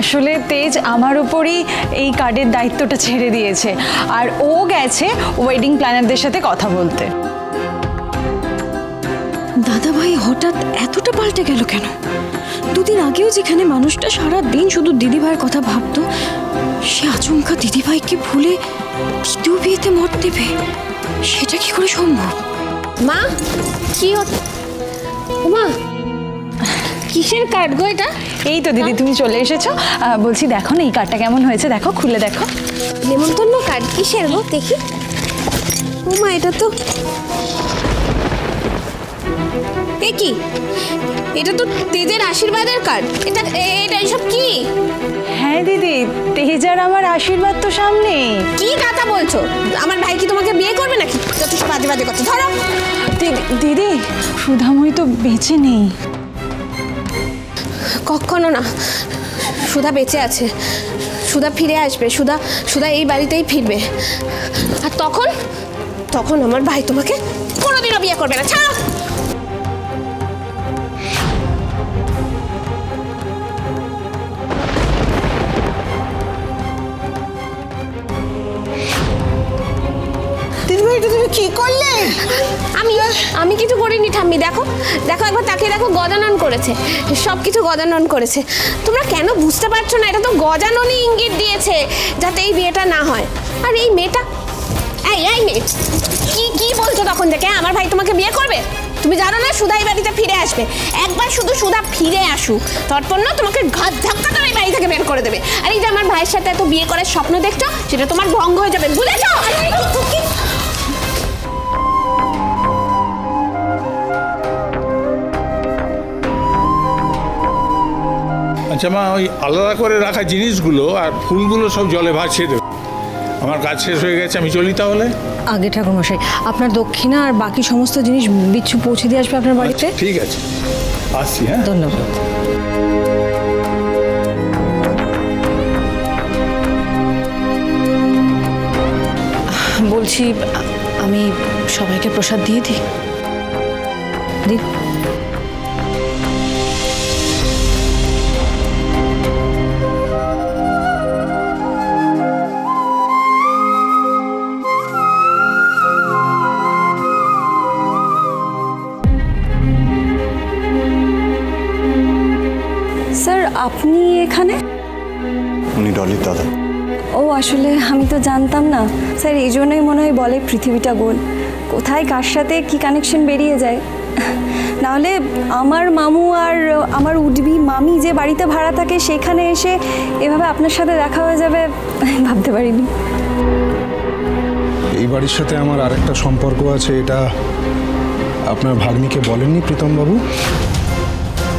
আসলে তেজ আমার উপরই এই কার্ডের দায়িত্বটা ছেড়ে দিয়েছে, আর ও গেছে ওয়েডিং প্ল্যানারদের সাথে কথা বলতে। দাদা ভাই হঠাৎ এতটা পাল্টে গেল কেন? দুদিন আগেও যেখানে মানুষটা সারা দিন শুধু দিদিভাইয়ের কথা ভাবতো, সে আচমকা দিদিভাইকে ভুলে দ্বিতীয় বিয়েতে মত দেবে, সেটা কি করে সম্ভব? মা কি মা, কিসের কার্ড গো এটা? এই তো দিদি তুমি চলে এসেছো। বলছি দেখো না এই কার্ডটা কেমন হয়েছে, দেখো খুলে দেখো। নেমন্তন্ন কার্ড কিসের গো দেখি। ও মা, এটা তো কি? এটা তো তেজের আশীর্বাদের কার্ড। এটা এসব কি? হ্যাঁ দিদি, তেজ আর আমার আশীর্বাদ তো সামনে। কি কথা বলছো? আমার ভাই কি তোমাকে বিয়ে করবে নাকি? যত সব বাজে বাজে কথা। ধরো দিদি, সুধাময়ী তো বেঁচে নেই। কখনো না, সুধা বেঁচে আছে। সুধা ফিরে আসবে, সুধা এই বাড়িতেই ফিরবে। আর তখন আমার ভাই তোমাকে কোনোদিনও বিয়ে করবে না। ছাড়ো। তুমি কি করলে? আমি কিছু করিনি ঠাম্মি। দেখো একবার তাকিয়ে দেখো, গজানন করেছে, সবকিছু গজানন করেছে। তোমরা কেন বুঝতে পারছো না? এটা তো গজাননই ইঙ্গিত দিয়েছে যাতে এই বিয়েটা না হয়। আর এই মেয়েটা, এই মেয়ে কি বলছো তখন থেকে? আমার ভাই তোমাকে বিয়ে করবে? তুমি জানো না সুধা এই বাড়িতে ফিরে আসবে। একবার শুধু সুধা ফিরে আসুক, তারপর না তোমাকে ঘাত ধাক্কা করে এই বাড়ি থেকে বের করে দেবে। আর এই যে আমার ভাইয়ের সাথে এত বিয়ে করার স্বপ্ন দেখছো, সেটা তোমার ভঙ্গ হয়ে যাবে, বুঝেছো? আচ্ছা মা, ওই আলাদা করে রাখা জিনিসগুলো আর ফুলগুলো সব জলে ভাসিয়ে দেবে। আমার কাজ শেষ হয়ে গেছে, আমি চলি তাহলে। আগে ঠাকুরমশাই, আপনার দক্ষিণা আর বাকি সমস্ত জিনিস বিচ্ছু পৌঁছে দিয়ে আসবে আপনার বাড়িতে। ঠিক আছে, আসছি। হ্যাঁ, ধন্যবাদ। বলছি, আমি সবাইকে প্রসাদ দিয়ে দিই। স্যার, আপনি এখানে? উনি ডলির দাদা। ও, আসলে আমি তো জানতাম না স্যার, এই জন্যই মনে হয় বলে পৃথিবীটা গোল, কোথায় কার সাথে কি কানেকশন বেরিয়ে যায়। নাহলে আমার মামু আর আমার উডবি মামি যে বাড়িতে ভাড়া থাকে, সেখানে এসে এভাবে আপনার সাথে দেখা হয়ে যাবে ভাবতে পারিনি। এই বাড়ির সাথে আমার আরেকটা সম্পর্ক আছে, এটা আপনার ভাগ্নিকে বলেননি প্রীতমবাবু?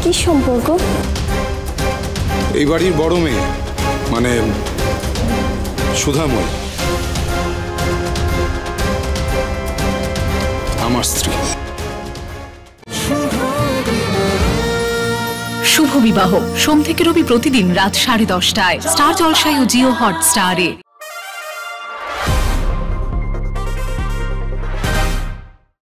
কি সম্পর্ক? এই বাড়ির বড় মেয়ে, মানে সুধাময়ী, আমার স্ত্রী। শুভ বিবাহ সোম থেকে রবি প্রতিদিন রাত 10:30টায় স্টার জলসায় ও জিও হটস্টারে।